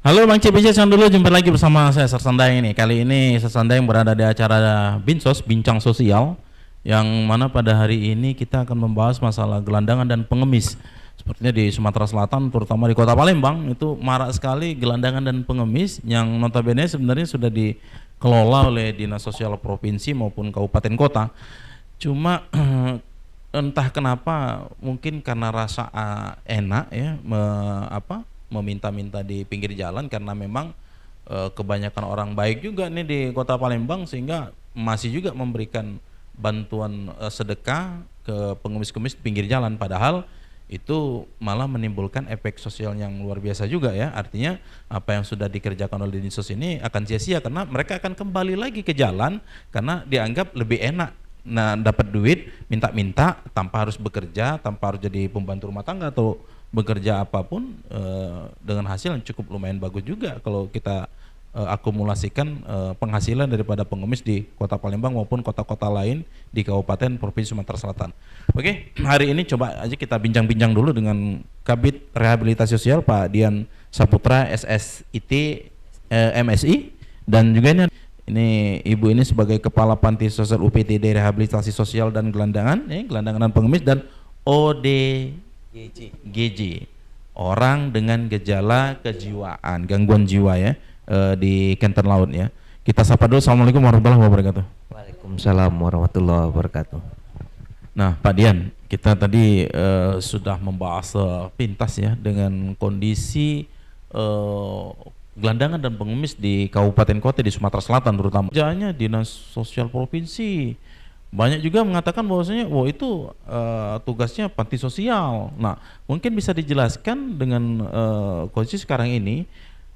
Halo Bang CBC, dulu jumpa lagi bersama saya Sersandang ini. Kali ini Sersandang berada di acara Binsos, Bincang Sosial, yang mana pada hari ini kita akan membahas masalah gelandangan dan pengemis. Sepertinya di Sumatera Selatan, terutama di Kota Palembang, itu marak sekali gelandangan dan pengemis yang notabene sebenarnya sudah dikelola oleh Dinas Sosial Provinsi maupun Kabupaten Kota. Cuma entah kenapa, mungkin karena rasa enak ya, meminta-minta di pinggir jalan, karena memang kebanyakan orang baik juga nih di Kota Palembang, sehingga masih juga memberikan bantuan sedekah ke pengemis-pengemis di pinggir jalan, padahal itu malah menimbulkan efek sosial yang luar biasa juga ya. Artinya apa yang sudah dikerjakan oleh Dinsos ini akan sia-sia, karena mereka akan kembali lagi ke jalan karena dianggap lebih enak. Nah, dapat duit minta-minta tanpa harus bekerja, tanpa harus jadi pembantu rumah tangga atau bekerja apapun, dengan hasil yang cukup lumayan bagus juga kalau kita akumulasikan penghasilan daripada pengemis di Kota Palembang maupun kota-kota lain di Kabupaten Provinsi Sumatera Selatan. Oke, hari ini coba aja kita bincang-bincang dulu dengan Kabid Rehabilitasi Sosial Pak Dian Saputra SSIT MSI, dan juga ini ibu ini sebagai Kepala Panti Sosial UPTD Rehabilitasi Sosial dan Gelandangan, Gelandangan dan Pengemis, dan ODGJ, orang dengan gejala kejiwaan, gangguan jiwa ya, di Kenten Laut ya. Kita sapa dulu. Assalamualaikum warahmatullahi wabarakatuh. Waalaikumsalam warahmatullahi wabarakatuh. Nah, Pak Dian, kita tadi sudah membahas pintas ya dengan kondisi gelandangan dan pengemis di kabupaten kota di Sumatera Selatan, terutama kerjanya Dinas Sosial Provinsi. Banyak juga mengatakan bahwasanya itu tugasnya panti sosial. Nah, mungkin bisa dijelaskan dengan kondisi sekarang ini,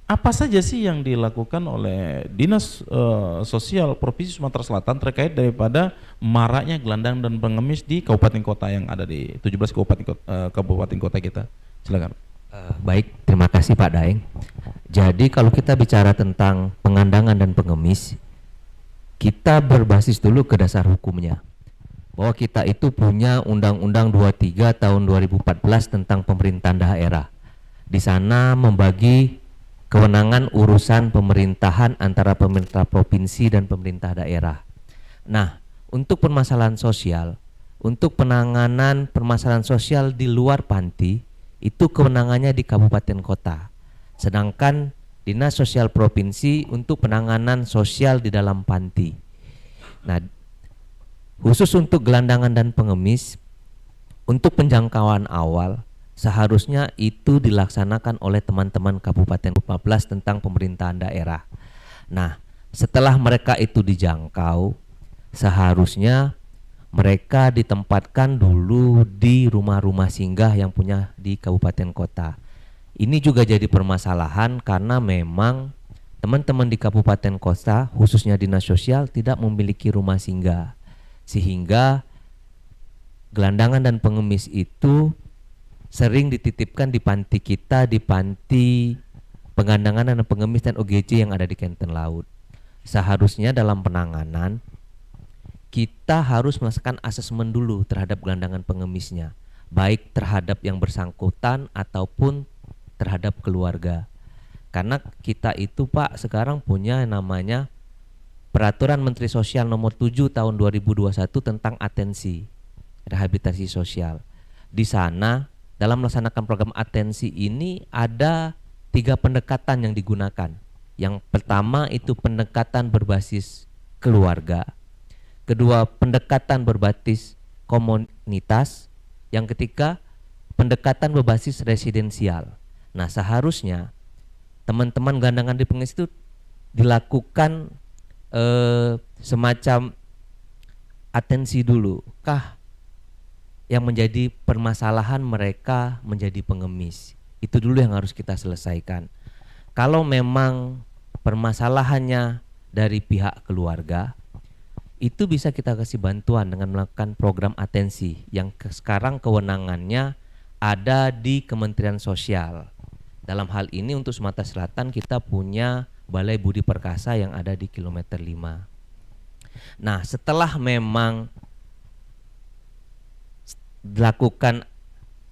apa saja sih yang dilakukan oleh Dinas Sosial Provinsi Sumatera Selatan terkait daripada maraknya gelandangan dan pengemis di kabupaten kota yang ada di 17 kabupaten kota kita. Silakan. Baik, terima kasih Pak Daeng. Jadi kalau kita bicara tentang pengandangan dan pengemis, kita berbasis dulu ke dasar hukumnya, bahwa kita itu punya Undang-Undang 23 tahun 2014 tentang pemerintahan daerah. Di sana membagi kewenangan urusan pemerintahan antara pemerintah provinsi dan pemerintah daerah. Nah, untuk permasalahan sosial, untuk penanganan permasalahan sosial di luar panti, itu kewenangannya di kabupaten kota. Sedangkan Dinas Sosial Provinsi untuk penanganan sosial di dalam panti. Nah, khusus untuk gelandangan dan pengemis, untuk penjangkauan awal seharusnya itu dilaksanakan oleh teman-teman Kabupaten 14 tentang pemerintahan daerah. Nah, setelah mereka itu dijangkau, seharusnya mereka ditempatkan dulu di rumah-rumah singgah yang punya di kabupaten kota. Ini juga jadi permasalahan karena memang teman-teman di kabupaten kota, khususnya dinas sosial, tidak memiliki rumah singgah, sehingga gelandangan dan pengemis itu sering dititipkan di panti kita, di panti pengandangan dan pengemis dan OGJ yang ada di Kenten Laut. Seharusnya dalam penanganan kita harus melakukan asesmen dulu terhadap gelandangan pengemisnya, baik terhadap yang bersangkutan ataupun terhadap keluarga. Karena kita itu Pak sekarang punya namanya Peraturan Menteri Sosial Nomor 7 Tahun 2021 tentang atensi rehabilitasi sosial. Di sana dalam melaksanakan program atensi ini ada 3 pendekatan yang digunakan. Yang pertama itu pendekatan berbasis keluarga, kedua pendekatan berbasis komunitas, yang ketiga pendekatan berbasis residensial. Nah, seharusnya teman-teman gelandangan di pengemis itu dilakukan semacam atensi dulu. Yang menjadi permasalahan mereka menjadi pengemis, itu dulu yang harus kita selesaikan. Kalau memang permasalahannya dari pihak keluarga, itu bisa kita kasih bantuan dengan melakukan program atensi yang sekarang kewenangannya ada di Kementerian Sosial. Dalam hal ini untuk Sumatera Selatan kita punya Balai Budi Perkasa yang ada di kilometer 5. Nah, setelah memang dilakukan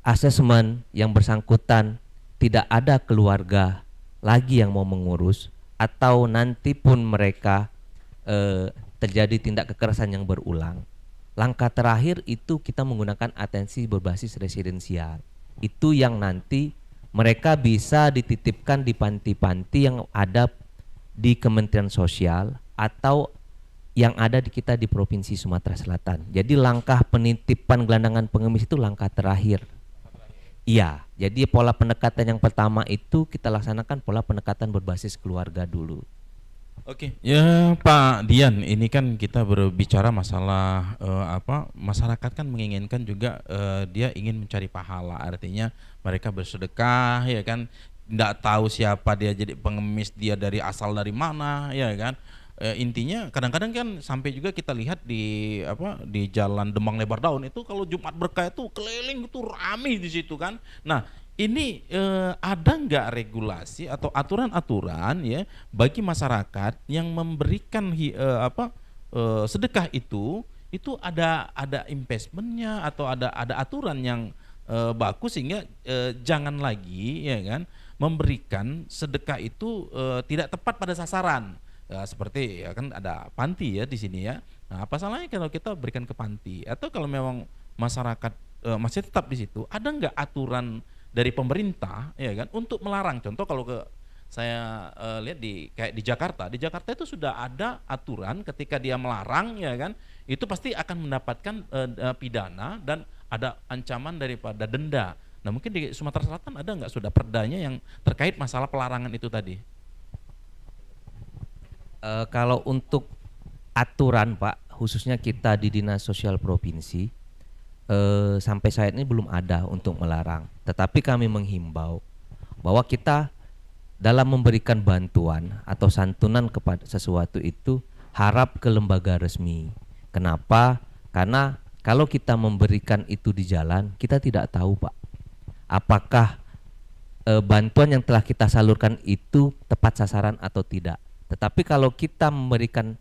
asesmen yang bersangkutan tidak ada keluarga lagi yang mau mengurus atau nanti pun mereka terjadi tindak kekerasan yang berulang, langkah terakhir itu kita menggunakan atensi berbasis residensial. Itu yang nanti mereka bisa dititipkan di panti-panti yang ada di Kementerian Sosial atau yang ada di kita di Provinsi Sumatera Selatan. Jadi langkah penitipan gelandangan pengemis itu langkah terakhir. Iya, jadi pola pendekatan yang pertama itu kita laksanakan pola pendekatan berbasis keluarga dulu. Oke, ya Pak Dian, ini kan kita berbicara masalah masyarakat kan menginginkan juga dia ingin mencari pahala, artinya mereka bersedekah, ya kan, tidak tahu siapa dia jadi pengemis, dia dari asal dari mana, ya kan. Intinya kadang-kadang kan sampai juga kita lihat di Jalan Demang Lebar Daun itu kalau Jumat Berkah itu keliling itu rame di situ kan. Nah, ini ada nggak regulasi atau aturan-aturan ya bagi masyarakat yang memberikan sedekah itu ada investmentnya atau ada aturan yang bagus sehingga jangan lagi ya kan memberikan sedekah itu tidak tepat pada sasaran. Ya, seperti ya kan ada panti ya di sini ya. Nah, apa salahnya kalau kita berikan ke panti atau kalau memang masyarakat masih tetap di situ, ada nggak aturan dari pemerintah ya kan untuk melarang? Contoh kalau saya lihat kayak di Jakarta itu sudah ada aturan ketika dia melarang ya kan, itu pasti akan mendapatkan pidana dan ada ancaman daripada denda. Nah, mungkin di Sumatera Selatan ada nggak sudah perdanya yang terkait masalah pelarangan itu tadi? Kalau untuk aturan Pak, khususnya kita di Dinas Sosial Provinsi, sampai saat ini belum ada untuk melarang. Tetapi kami menghimbau bahwa kita dalam memberikan bantuan atau santunan kepada sesuatu itu harap ke lembaga resmi. Kenapa? Karena kalau kita memberikan itu di jalan, kita tidak tahu Pak, apakah bantuan yang telah kita salurkan itu tepat sasaran atau tidak. Tetapi kalau kita memberikan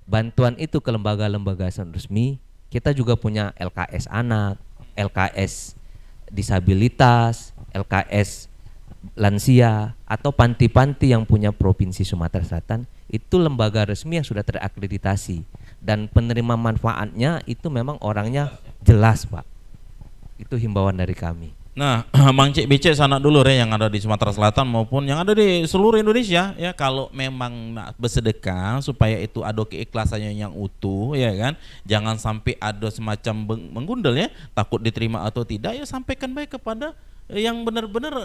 bantuan itu ke lembaga-lembaga resmi, kita juga punya LKS anak, LKS disabilitas, LKS lansia, atau panti-panti yang punya Provinsi Sumatera Selatan, itu lembaga resmi yang sudah terakreditasi dan penerima manfaatnya itu memang orangnya jelas Pak. Itu himbauan dari kami. Nah, Mang Cik Becek sanak dulu yang ada di Sumatera Selatan maupun yang ada di seluruh Indonesia ya, kalau memang nak bersedekah supaya itu ada keikhlasannya yang utuh ya kan, jangan sampai ada semacam menggundel ya, takut diterima atau tidak ya, sampaikan baik kepada yang benar-benar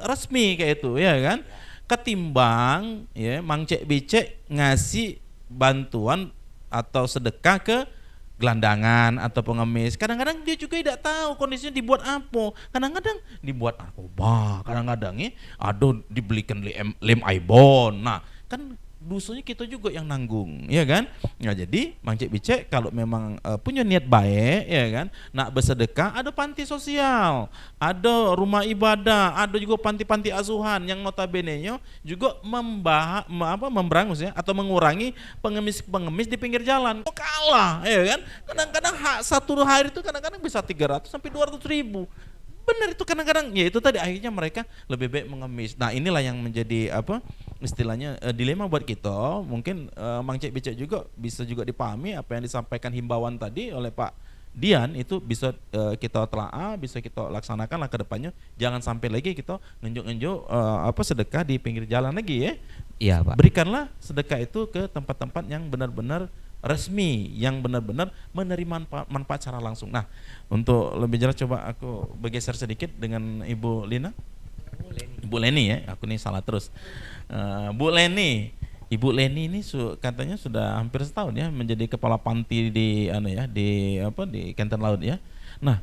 resmi kayak itu ya kan, ketimbang ya Mang Cik Becek ngasih bantuan atau sedekah ke gelandangan atau pengemis. Kadang-kadang dia juga tidak tahu kondisinya dibuat apa. Kadang-kadang dibuat narkoba, kadang-kadang ada dibelikan lem aibon. Nah, kan dosanya kita juga yang nanggung, ya kan? Nah, jadi Mang Cik Becek kalau memang punya niat baik, ya kan, nak bersedekah, ada panti sosial, ada rumah ibadah, ada juga panti-panti asuhan yang notabene-nya juga memberangus ya atau mengurangi pengemis-pengemis di pinggir jalan. Kok kalah, ya kan? Kadang-kadang satu hari itu kadang-kadang bisa 300 sampai 200 ribu. Benar itu kadang-kadang ya itu tadi akhirnya mereka lebih baik mengemis. Nah, inilah yang menjadi istilahnya dilema buat kita. Mungkin Mang Cik Becek juga bisa juga dipahami apa yang disampaikan himbauan tadi oleh Pak Dian itu bisa kita telaah, bisa kita laksanakan lah ke depannya. Jangan sampai lagi kita ngenjuk-ngenjuk sedekah di pinggir jalan lagi ya. Iya Pak. Berikanlah sedekah itu ke tempat-tempat yang benar-benar resmi, yang benar-benar menerima manfaat secara langsung. Nah, untuk lebih jelas coba aku bergeser sedikit dengan Ibu Lina. Ibu Leni ya, aku nih salah terus. Bu Leni, Ibu Leni ini katanya sudah hampir setahun ya menjadi kepala panti di di Kenten Laut ya. Nah,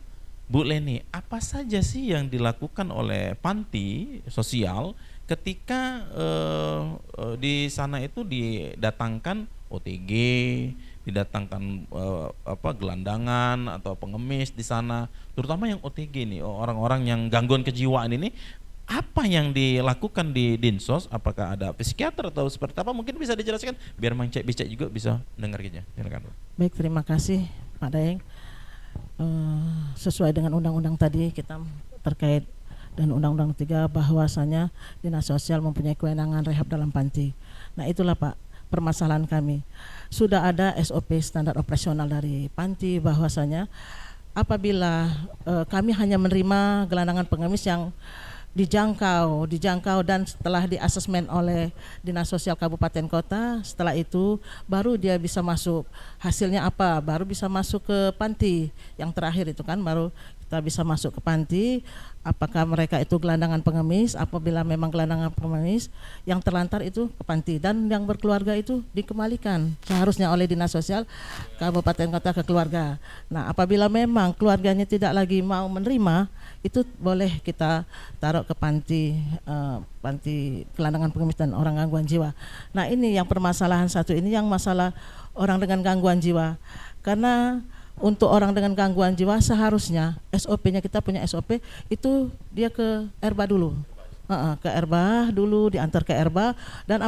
Bu Leni, apa saja sih yang dilakukan oleh panti sosial ketika di sana itu didatangkan OTG, didatangkan gelandangan atau pengemis di sana, terutama yang OTG nih, orang-orang yang gangguan kejiwaan ini, apa yang dilakukan di Dinsos? Apakah ada psikiater atau seperti apa? Mungkin bisa dijelaskan biar Mang Cik Becek juga bisa dengar gitu. Silakan. Baik, terima kasih Pak Daeng. Sesuai dengan undang-undang tadi kita terkait dan Undang-Undang 3 bahwasanya dinas sosial mempunyai kewenangan rehab dalam panti. Nah itulah Pak permasalahan kami. Sudah ada SOP standar operasional dari panti bahwasanya apabila kami hanya menerima gelandangan pengemis yang dijangkau dan setelah diasesmen oleh Dinas Sosial Kabupaten Kota, setelah itu baru dia bisa masuk. Hasilnya apa? Baru bisa masuk ke panti. Yang terakhir itu kan baru kita bisa masuk ke panti. Apakah mereka itu gelandangan pengemis? Apabila memang gelandangan pengemis, yang terlantar itu ke panti dan yang berkeluarga itu dikembalikan seharusnya oleh Dinas Sosial Kabupaten Kota ke keluarga. Nah, apabila memang keluarganya tidak lagi mau menerima, itu boleh kita taruh ke panti gelandangan pengemis dan orang gangguan jiwa. Nah, ini yang permasalahan satu ini yang masalah orang dengan gangguan jiwa. Karena untuk orang dengan gangguan jiwa seharusnya SOP-nya kita punya SOP itu dia ke RBA dulu. Ke RBA dulu, diantar ke RBA dan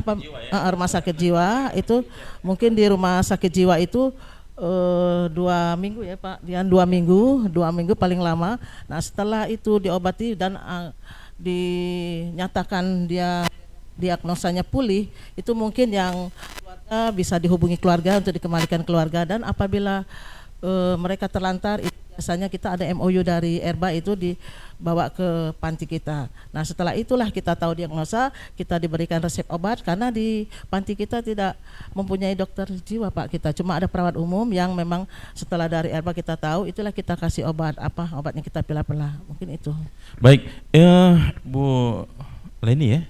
rumah sakit jiwa itu mungkin di rumah sakit jiwa itu 2 minggu ya Pak, Dian 2 minggu paling lama. Nah setelah itu diobati dan dinyatakan dia diagnosanya pulih, itu mungkin yang keluarga bisa dihubungi keluarga untuk dikembalikan keluarga. Dan apabila mereka terlantar, biasanya kita ada MOU dari RBA itu dibawa ke panti kita. Nah setelah itulah kita tahu diagnosa, kita diberikan resep obat karena di panti kita tidak mempunyai dokter jiwa Pak, kita cuma ada perawat umum yang memang setelah dari RBA kita tahu, itulah kita kasih obat, obatnya kita pilah-pilah, mungkin itu. Baik, Bu Leni ya.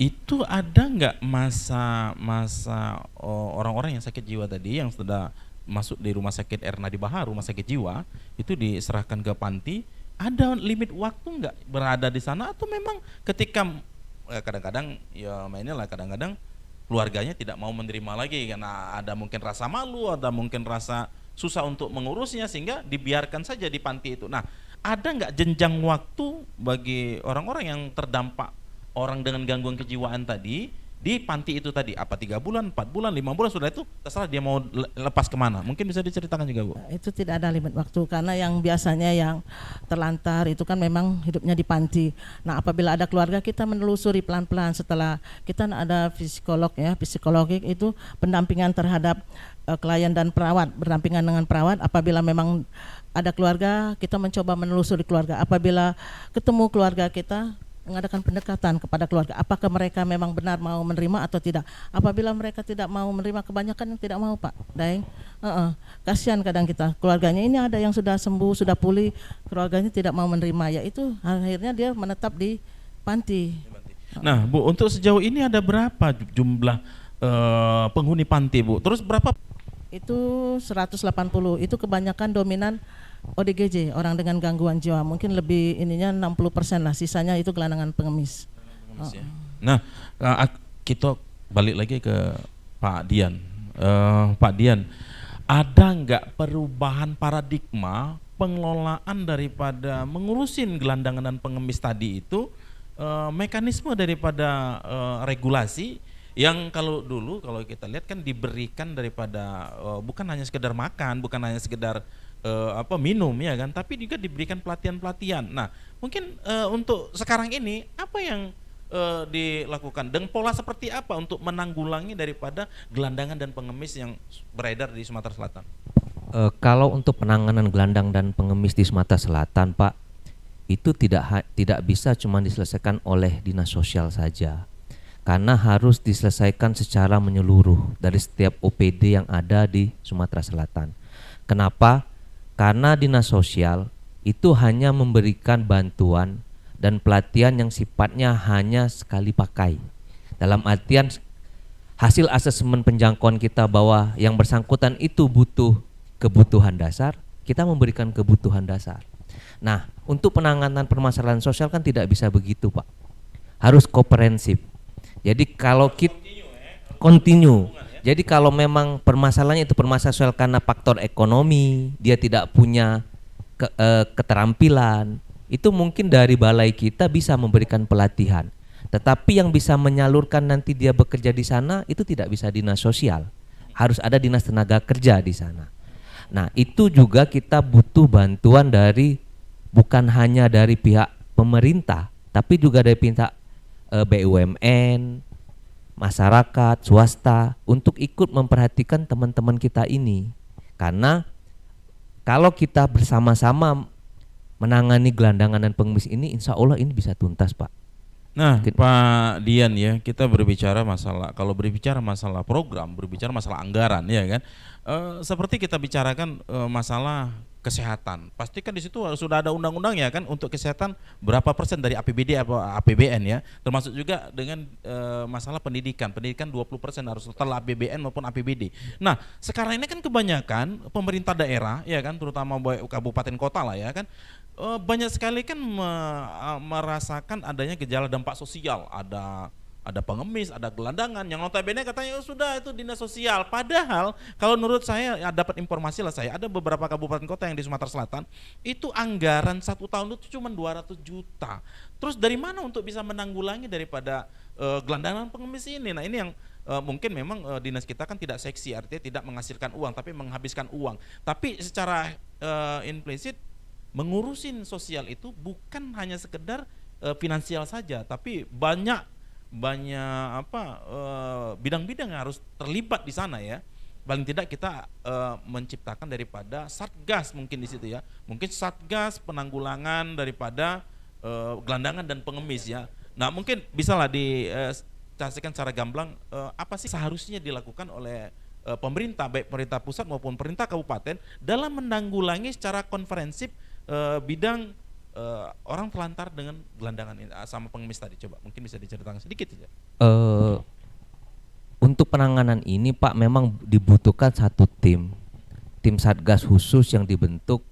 Itu ada nggak masa orang-orang yang sakit jiwa tadi yang sudah masuk di rumah sakit Ernadi Bahar, rumah sakit jiwa, itu diserahkan ke panti, ada limit waktu nggak berada di sana atau memang ketika kadang-kadang ya mainnya lah, kadang-kadang keluarganya tidak mau menerima lagi karena ada mungkin rasa malu, ada mungkin rasa susah untuk mengurusnya sehingga dibiarkan saja di panti itu. Nah, ada nggak jenjang waktu bagi orang-orang yang terdampak orang dengan gangguan kejiwaan tadi di panti itu tadi, apa 3 bulan, 4 bulan, 5 bulan, sudah itu terserah dia mau lepas kemana? Mungkin bisa diceritakan juga Bu. Itu tidak ada limit waktu karena yang biasanya yang terlantar itu kan memang hidupnya di panti. Nah apabila ada keluarga kita menelusuri pelan-pelan, setelah kita ada psikolog ya, psikologik itu pendampingan terhadap klien dan perawat, berdampingan dengan perawat. Apabila memang ada keluarga, kita mencoba menelusuri keluarga. Apabila ketemu keluarga kita, mengadakan pendekatan kepada keluarga, apakah mereka memang benar mau menerima atau tidak. Apabila mereka tidak mau menerima, kebanyakan yang tidak mau Pak Daeng, kasihan kadang kita, keluarganya ini ada yang sudah sembuh, sudah pulih, keluarganya tidak mau menerima, yaitu akhirnya dia menetap di panti. Nah Bu, untuk sejauh ini ada berapa jumlah penghuni panti Bu? Terus berapa? Itu 180, itu kebanyakan dominan ODGJ, orang dengan gangguan jiwa, mungkin lebih ininya 60% lah, sisanya itu gelandangan pengemis. Ya. Nah, kita balik lagi ke Pak Dian. Pak Dian, ada nggak perubahan paradigma pengelolaan daripada mengurusin gelandangan dan pengemis tadi itu, mekanisme daripada regulasi yang kalau dulu kalau kita lihat kan diberikan daripada bukan hanya sekedar makan, bukan hanya sekedar minum ya kan, tapi juga diberikan pelatihan-pelatihan. Nah, mungkin untuk sekarang ini apa yang dilakukan dan pola seperti apa untuk menanggulangi daripada gelandangan dan pengemis yang beredar di Sumatera Selatan? Kalau untuk penanganan gelandang dan pengemis di Sumatera Selatan, Pak, itu tidak bisa cuma diselesaikan oleh dinas sosial saja, karena harus diselesaikan secara menyeluruh dari setiap OPD yang ada di Sumatera Selatan. Kenapa? Karena dinas sosial itu hanya memberikan bantuan dan pelatihan yang sifatnya hanya sekali pakai. Dalam artian hasil asesmen penjangkauan kita bahwa yang bersangkutan itu butuh kebutuhan dasar, kita memberikan kebutuhan dasar. Nah, untuk penanganan permasalahan sosial kan tidak bisa begitu Pak. Harus komprehensif. Jadi kalau kita continue. Jadi kalau memang permasalahannya itu permasalahan sosial karena faktor ekonomi, dia tidak punya keterampilan, itu mungkin dari balai kita bisa memberikan pelatihan. Tetapi yang bisa menyalurkan nanti dia bekerja di sana itu tidak bisa dinas sosial. Harus ada dinas tenaga kerja di sana. Nah, itu juga kita butuh bantuan dari bukan hanya dari pihak pemerintah, tapi juga dari pihak BUMN, masyarakat, swasta untuk ikut memperhatikan teman-teman kita ini. Karena kalau kita bersama-sama menangani gelandangan dan pengemis ini, insya Allah ini bisa tuntas, Pak. Nah, Pak Dian ya, kita berbicara masalah, kalau berbicara masalah program, berbicara masalah anggaran ya kan, seperti kita bicarakan masalah kesehatan, pastikan di situ sudah ada undang-undang ya kan untuk kesehatan berapa persen dari APBD atau APBN ya, termasuk juga dengan masalah pendidikan 20% harus total APBN maupun APBD. Nah, sekarang ini kan kebanyakan pemerintah daerah ya kan, terutama kabupaten kota lah ya kan, banyak sekali kan merasakan adanya gejala dampak sosial, ada pengemis, ada gelandangan yang notabene katanya sudah itu dinas sosial. Padahal kalau menurut saya ya, dapat informasi lah saya, ada beberapa kabupaten kota yang di Sumatera Selatan itu anggaran 1 tahun itu cuma 200 juta. Terus dari mana untuk bisa menanggulangi daripada gelandangan pengemis ini? Nah, ini yang mungkin memang dinas kita kan tidak seksi, artinya tidak menghasilkan uang tapi menghabiskan uang. Tapi secara implisit mengurusin sosial itu bukan hanya sekedar finansial saja, tapi banyak bidang-bidang yang harus terlibat di sana ya. Paling tidak kita menciptakan daripada satgas mungkin di situ ya, mungkin satgas penanggulangan daripada gelandangan dan pengemis ya. Nah, mungkin bisalah dikasihkan secara gamblang apa sih seharusnya dilakukan oleh pemerintah, baik pemerintah pusat maupun pemerintah kabupaten dalam menanggulangi secara konferensif bidang orang telantar dengan gelandangan sama pengemis tadi. Coba mungkin bisa diceritakan sedikit saja. Untuk penanganan ini Pak, memang dibutuhkan satu tim satgas khusus yang dibentuk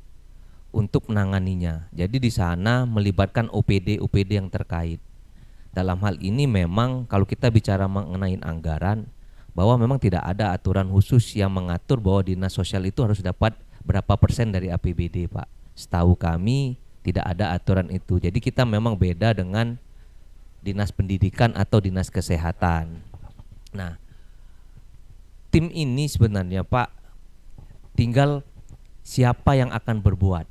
untuk menanganinya. Jadi di sana melibatkan OPD yang terkait. Dalam hal ini memang kalau kita bicara mengenai anggaran, bahwa memang tidak ada aturan khusus yang mengatur bahwa dinas sosial itu harus dapat berapa persen dari APBD, Pak. Setahu kami tidak ada aturan itu. Jadi kita memang beda dengan dinas pendidikan atau dinas kesehatan. Nah, tim ini sebenarnya Pak, tinggal siapa yang akan berbuat.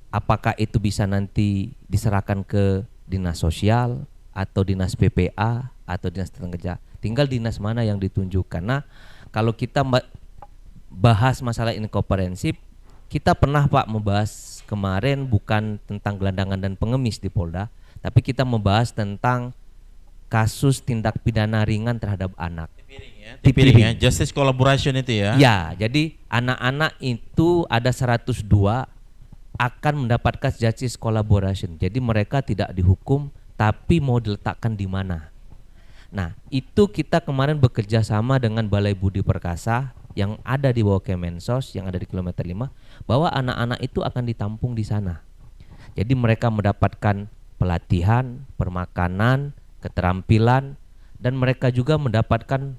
Apakah itu bisa nanti diserahkan ke dinas sosial atau dinas PPA atau dinas tenaga kerja. Tinggal dinas mana yang ditunjuk. Karena kalau kita bahas masalah ini komprehensif, kita pernah Pak membahas kemarin bukan tentang gelandangan dan pengemis di Polda, tapi kita membahas tentang kasus tindak pidana ringan terhadap anak. Tipiring ya, justice collaboration itu ya. Ya, jadi anak-anak itu ada 102 akan mendapatkan justice collaboration. Jadi mereka tidak dihukum tapi mau diletakkan di mana. Nah, itu kita kemarin bekerja sama dengan Balai Budi Perkasa yang ada di bawah Kemensos, yang ada di kilometer 5, bahwa anak-anak itu akan ditampung di sana. Jadi mereka mendapatkan pelatihan, permakanan, keterampilan, dan mereka juga mendapatkan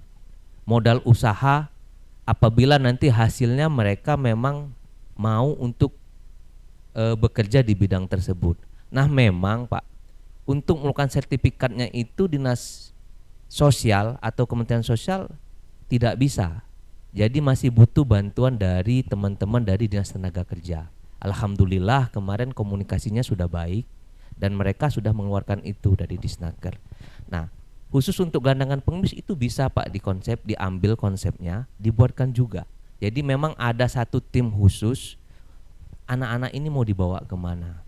modal usaha apabila nanti hasilnya mereka memang mau untuk bekerja di bidang tersebut. Nah, memang Pak, untuk melakukan sertifikatnya itu dinas sosial atau Kementerian Sosial tidak bisa. Jadi masih butuh bantuan dari teman-teman dari Dinas Tenaga Kerja. Alhamdulillah kemarin komunikasinya sudah baik dan mereka sudah mengeluarkan itu dari Disnaker. Nah, khusus untuk gelandangan pengemis itu bisa Pak diambil konsepnya, dibuatkan juga. Jadi memang ada satu tim khusus, anak-anak ini mau dibawa kemana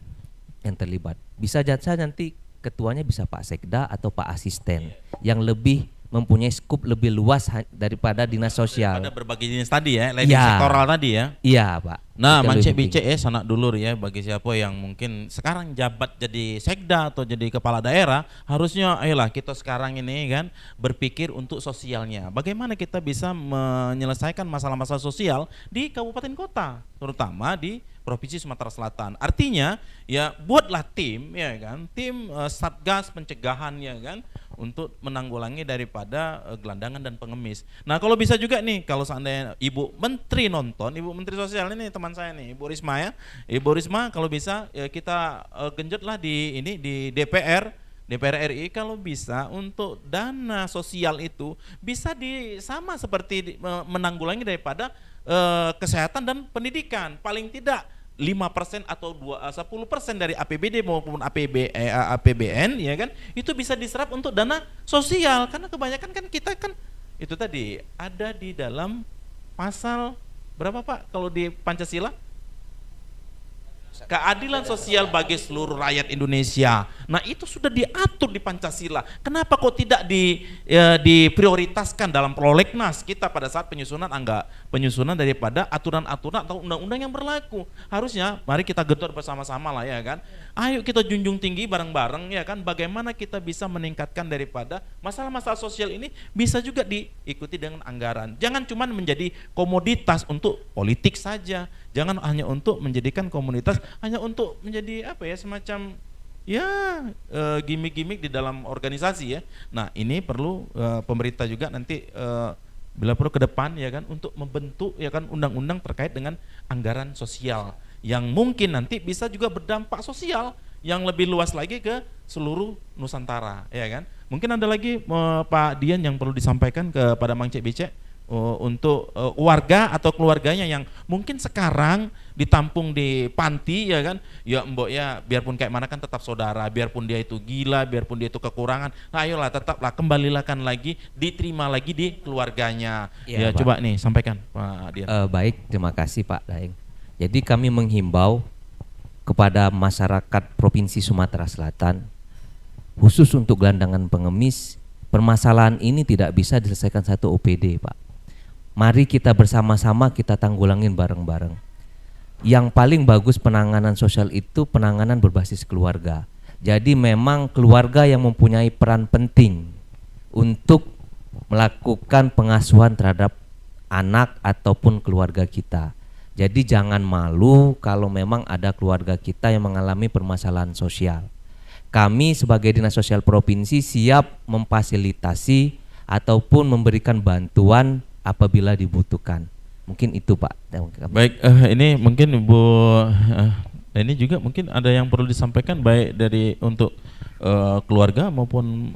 yang terlibat. Bisa jasa nanti ketuanya bisa Pak Sekda atau Pak Asisten yang lebih mempunyai skup lebih luas daripada dinas sosial. Ada berbagai jenis tadi ya, leading sektoral tadi ya. Iya Pak. Nah, mancek-bicek sanak dulur ya, bagi siapa yang mungkin sekarang jabat jadi sekda atau jadi kepala daerah, harusnya ayolah kita sekarang ini kan berpikir untuk sosialnya. Bagaimana kita bisa menyelesaikan masalah-masalah sosial di kabupaten kota, terutama di Provinsi Sumatera Selatan. Artinya ya buatlah tim ya kan, tim satgas pencegahan ya kan, untuk menanggulangi daripada gelandangan dan pengemis. Nah, kalau bisa juga nih, kalau seandainya Ibu Menteri nonton, Ibu Menteri Sosial ini teman saya nih, Ibu Risma ya. Ibu Risma kalau bisa ya kita genjotlah di DPR RI kalau bisa untuk dana sosial itu bisa sama seperti menanggulangi daripada kesehatan dan pendidikan. Paling tidak 5% atau 10% dari APBD maupun APBN ya kan, itu bisa diserap untuk dana sosial, karena kebanyakan kan kita kan itu tadi ada di dalam pasal berapa Pak kalau di Pancasila? Keadilan sosial bagi seluruh rakyat Indonesia. Nah itu sudah diatur di Pancasila. Kenapa kok tidak diprioritaskan dalam prolegnas kita pada saat penyusunan daripada aturan-aturan atau undang-undang yang berlaku? Harusnya mari kita gedor bersama-sama lah ya kan. Ayo kita junjung tinggi bareng-bareng ya kan. Bagaimana kita bisa meningkatkan daripada masalah-masalah sosial ini bisa juga diikuti dengan anggaran. Jangan cuma menjadi komoditas untuk politik saja. Jangan hanya untuk menjadikan komunitas, hanya untuk menjadi apa ya, semacam ya gimmick-gimmick di dalam organisasi ya. Nah ini perlu pemerintah juga nanti bila perlu ke depan ya kan, untuk membentuk ya kan undang-undang terkait dengan anggaran sosial yang mungkin nanti bisa juga berdampak sosial yang lebih luas lagi ke seluruh Nusantara ya kan. Mungkin ada lagi Pak Dian yang perlu disampaikan kepada Mang Cek Becek untuk warga atau keluarganya yang mungkin sekarang ditampung di panti ya kan, ya mbok ya biarpun kayak mana kan tetap saudara, biarpun dia itu gila, biarpun dia itu kekurangan, nah ayolah tetaplah kembalikan lagi, diterima lagi di keluarganya ya Pak. Coba nih sampaikan Pak Dian. Baik, terima kasih Pak Daeng. Jadi kami menghimbau kepada masyarakat Provinsi Sumatera Selatan, khusus untuk gelandangan pengemis, permasalahan ini tidak bisa diselesaikan satu OPD Pak. Mari kita bersama-sama kita tanggulangin bareng-bareng. Yang paling bagus penanganan sosial itu penanganan berbasis keluarga. Jadi memang keluarga yang mempunyai peran penting untuk melakukan pengasuhan terhadap anak ataupun keluarga kita. Jadi jangan malu kalau memang ada keluarga kita yang mengalami permasalahan sosial. Kami sebagai Dinas Sosial Provinsi siap memfasilitasi ataupun memberikan bantuan apabila dibutuhkan. Mungkin itu Pak. Baik, ini mungkin Ibu ini juga mungkin ada yang perlu disampaikan baik dari untuk keluarga maupun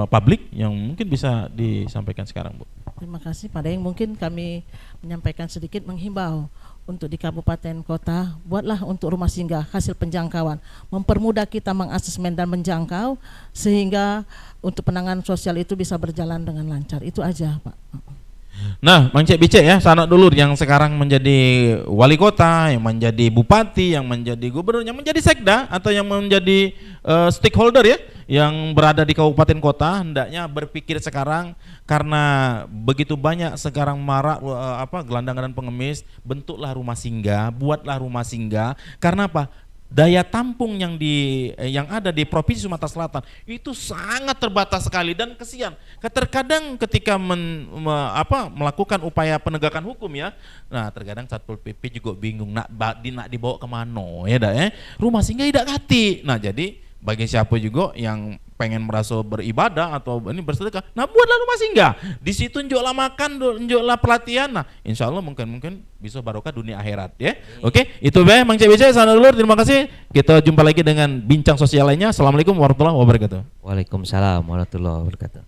publik yang mungkin bisa disampaikan sekarang Bu. Terima kasih Pak Daeng. Mungkin kami menyampaikan sedikit menghimbau untuk di kabupaten kota, buatlah untuk rumah singgah hasil penjangkauan, mempermudah kita mengasesmen dan menjangkau sehingga untuk penanganan sosial itu bisa berjalan dengan lancar. Itu aja Pak. Nah, Mang Cek Becek ya, sanak dulur yang sekarang menjadi wali kota, yang menjadi bupati, yang menjadi gubernur, yang menjadi sekda atau yang menjadi stakeholder ya, yang berada di kabupaten kota, hendaknya berpikir sekarang karena begitu banyak sekarang marak gelandangan dan pengemis, bentuklah rumah singgah, buatlah rumah singgah. Karena apa? Daya tampung yang ada di Provinsi Sumatera Selatan itu sangat terbatas sekali, dan kesian terkadang ketika melakukan upaya penegakan hukum ya, nah terkadang Satpol PP juga bingung nak dibawa kemana ya rumah singgah tidak kati. Nah jadi bagi siapa juga yang pengen merasa beribadah atau ini bersedekah, nah buatlah rumah singgah. Di situ njoklah makan, njoklah pelatihan. Nah, insya Allah mungkin bisa barokah dunia akhirat ya. Oke, itu Mang Cek Becek, sanak dulur, terima kasih. Kita jumpa lagi dengan bincang sosial lainnya. Assalamualaikum warahmatullahi wabarakatuh. Waalaikumsalam warahmatullahi wabarakatuh.